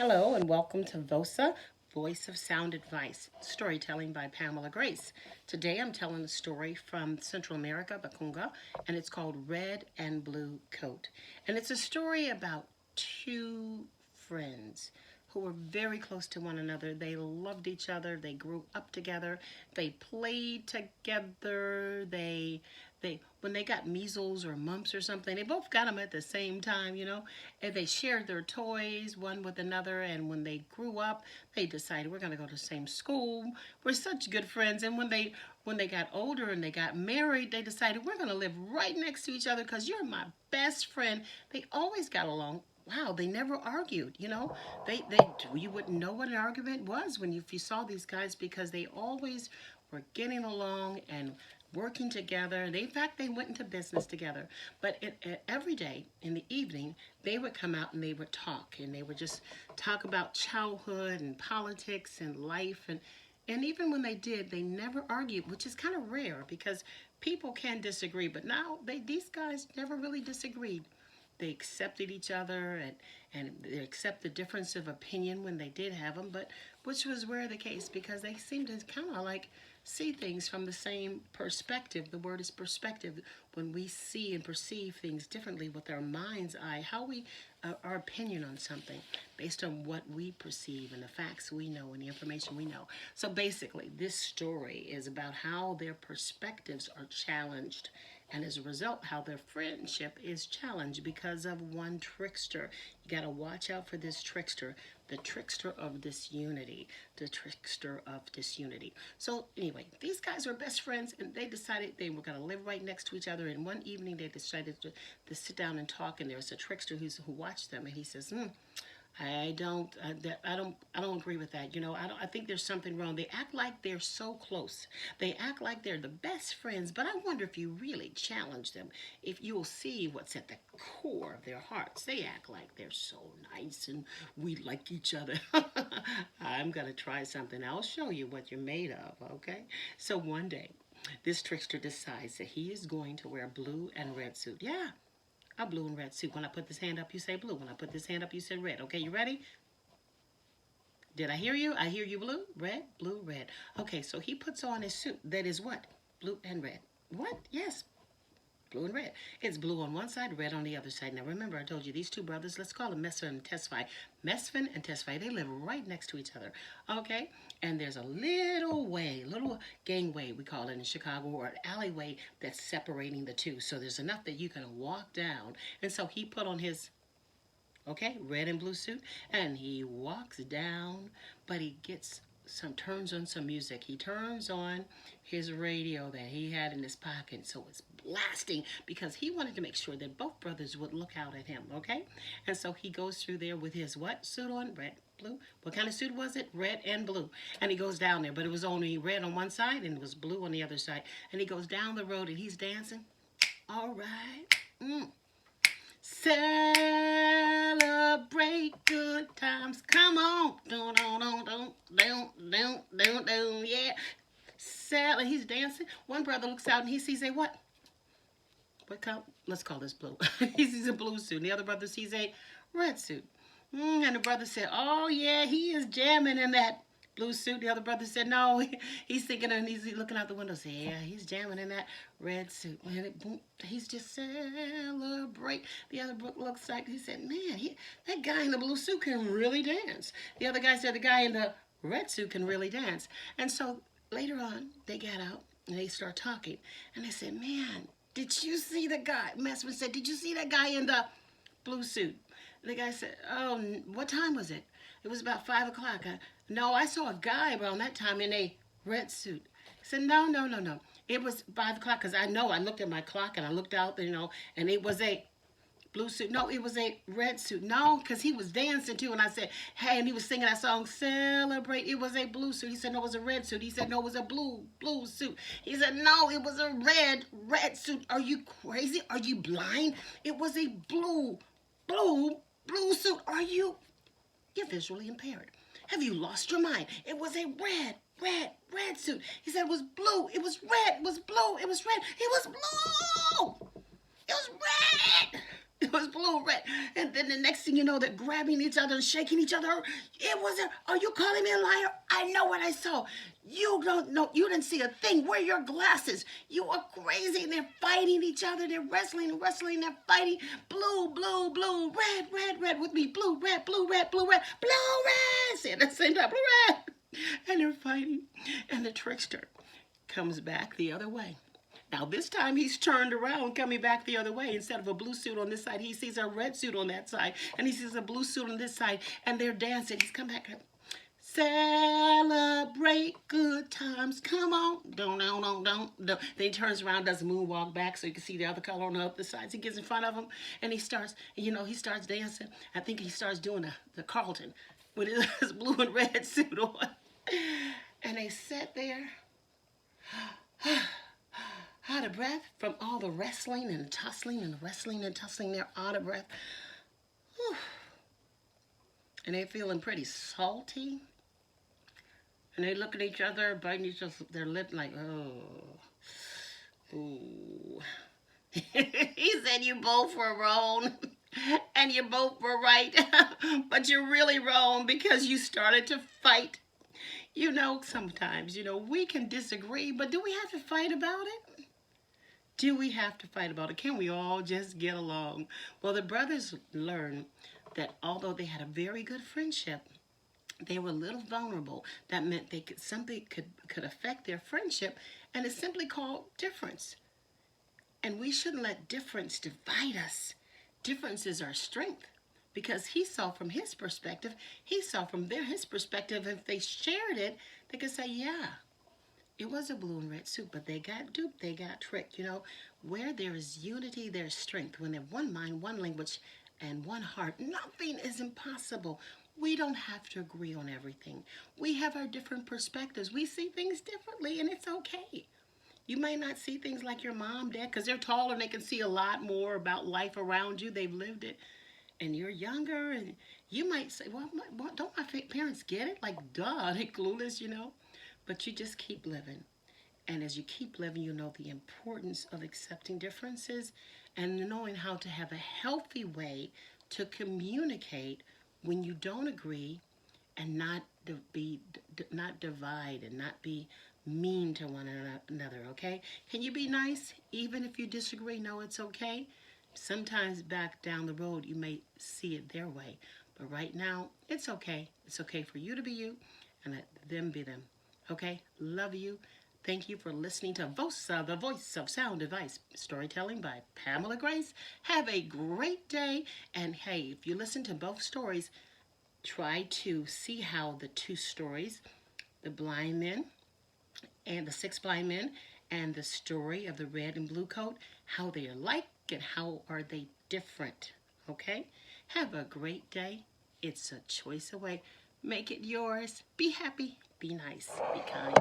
Hello and welcome to VOSA, Voice of Sound Advice, storytelling by Pamela Grace. Today I'm telling a story from Central America, Bacunga, and it's called Red and Blue Coat. And it's a story about two friends who were very close to one another. They loved each other. They grew up together. They played together. They when they got measles or mumps or something, they both got them at the same time, and they shared their toys one with another. And when they grew up, they decided we're going to go to the same school. We're such good friends. And when they got older and they got married, they decided we're going to live right next to each other because you're my best friend. They always got along. Wow, they never argued. They you wouldn't know what an argument was if you saw these guys because they always were getting along and working together. In fact, they went into business together. But every day in the evening, they would come out and they would talk, and they would just talk about childhood and politics and life. And even when they did, they never argued, which is kind of rare because people can disagree. But now these guys never really disagreed. They accepted each other and they accept the difference of opinion when they did have them, but which was rare the case because they seemed to kind of like see things from the same perspective. The word is perspective. When we see and perceive things differently with our mind's eye, how we our opinion on something based on what we perceive and the facts we know and the information we know. So basically, this story is about how their perspectives are challenged, and as a result, how their friendship is challenged because of one trickster. You got to watch out for this trickster, the trickster of disunity, the trickster of disunity. So anyway, these guys were best friends, and they decided they were going to live right next to each other. And one evening, they decided to sit down and talk. And there was a trickster who watched them, and he says, I don't agree with that. I think there's something wrong. They act like they're so close. They act like they're the best friends, but I wonder if you really challenge them, if you'll see what's at the core of their hearts. They act like they're so nice and we like each other. I'm going to try something. I'll show you what you're made of, okay? So one day, this trickster decides that he is going to wear a blue and red suit. Yeah, a blue and red suit. When I put this hand up, you say blue. When I put this hand up, you say red. Okay, you ready? Did I hear you? I hear you, blue, red, blue, red. Okay, so he puts on his suit that is what? Blue and red. What? Yes, blue and red. It's blue on one side, red on the other side. Now remember, I told you these two brothers, let's call them Mesfin and Tesfaye. Mesfin and Tesfaye, they live right next to each other. Okay? And there's a little gangway, we call it in Chicago, or an alleyway that's separating the two. So there's enough that you can walk down. And so he put on his red and blue suit, and he walks down, but he turns on some music. He turns on his radio that he had in his pocket, so it's blasting because he wanted to make sure that both brothers would look out at him, okay? And so he goes through there with his what suit on? Red, blue. What kind of suit was it? Red and blue. And he goes down there, but it was only red on one side and it was blue on the other side. And he goes down the road and he's dancing. All right. Celebrate good times. Come on. Don't, yeah. He's dancing. One brother looks out and he sees a what? What color? Let's call this blue. He sees a blue suit. And the other brother sees a red suit. And the brother said, oh, yeah, he is jamming in that blue suit. The other brother said, no, he's thinking and he's looking out the window. Said, yeah, he's jamming in that red suit. And he's just celebrate. The other looks like, he said, man, that guy in the blue suit can really dance. The other guy said, the guy in the red suit can really dance. And so later on, they got out and they start talking. And they said, man, did you see the guy? Mesfin said, did you see that guy in the blue suit? The guy said, oh, what time was it? It was about 5 o'clock. No, I saw a guy around that time in a red suit. He said, no. It was 5 o'clock because I looked at my clock and I looked out, and it was a blue suit. No, it was a red suit. No, because he was dancing too. And I said, hey, and he was singing that song, Celebrate. It was a blue suit. He said, no, it was a red suit. He said, no, it was a blue suit. He said, no, it was a red suit. Are you crazy? Are you blind? It was a blue suit. You're visually impaired. Have you lost your mind? It was a red suit. He said it was blue. It was red. It was blue. It was red. It was blue. It was red. It was blue, red. And then the next thing you know, they're grabbing each other and shaking each other. It wasn't, are you calling me a liar? I know what I saw. You don't know, you didn't see a thing. Where are your glasses? You are crazy. And they're fighting each other. They're wrestling, they're fighting. Blue, blue, blue, red, red, red with me. Blue, red, blue, red, blue, red, blue, red. Say it at the same time, blue, red. And they're fighting. And the trickster comes back the other way. Now this time he's turned around, coming back the other way. Instead of a blue suit on this side, he sees a red suit on that side. And he sees a blue suit on this side. And they're dancing. He's come back. Celebrate good times. Come on. Don't. Then he turns around, does a moonwalk back so you can see the other color on the other side. So he gets in front of him and he starts dancing. I think he starts doing the Carlton with his blue and red suit on. And they sat there out of breath from all the wrestling and tussling and wrestling and tussling. They're out of breath. Whew. And they're feeling pretty salty. And they look at each other, biting each other, their lip like, oh. Ooh. He said you both were wrong. And you both were right. But you're really wrong because you started to fight. You know, sometimes, we can disagree, but do we have to fight about it? Do we have to fight about it? Can we all just get along? Well, the brothers learned that although they had a very good friendship, they were a little vulnerable. That meant something could affect their friendship, and it's simply called difference. And we shouldn't let difference divide us. Difference is our strength. Because he saw from his perspective, he saw from his perspective. If they shared it, they could say, yeah, it was a blue and red suit, but they got duped, they got tricked. Where there is unity, there's strength. When they have one mind, one language, and one heart, nothing is impossible. We don't have to agree on everything. We have our different perspectives. We see things differently, and it's okay. You may not see things like your mom, dad, because they're taller and they can see a lot more about life around you. They've lived it. And you're younger, and you might say, well, don't my parents get it? Like, duh, they're clueless, But you just keep living. And as you keep living, you know the importance of accepting differences and knowing how to have a healthy way to communicate when you don't agree and not divide and not be mean to one another, okay? Can you be nice even if you disagree? No, it's okay. Sometimes back down the road, you may see it their way. But right now, it's okay. It's okay for you to be you and let them be them. Okay? Love you. Thank you for listening to VOSA, the Voice of Sound Advice, storytelling by Pamela Grace. Have a great day. And hey, if you listen to both stories, try to see how the two stories, the blind men and the 6 blind men, and the story of the red and blue coat, how they are alike and how are they different, okay? Have a great day. It's a choice away. Make it yours. Be happy. Be nice. Be kind.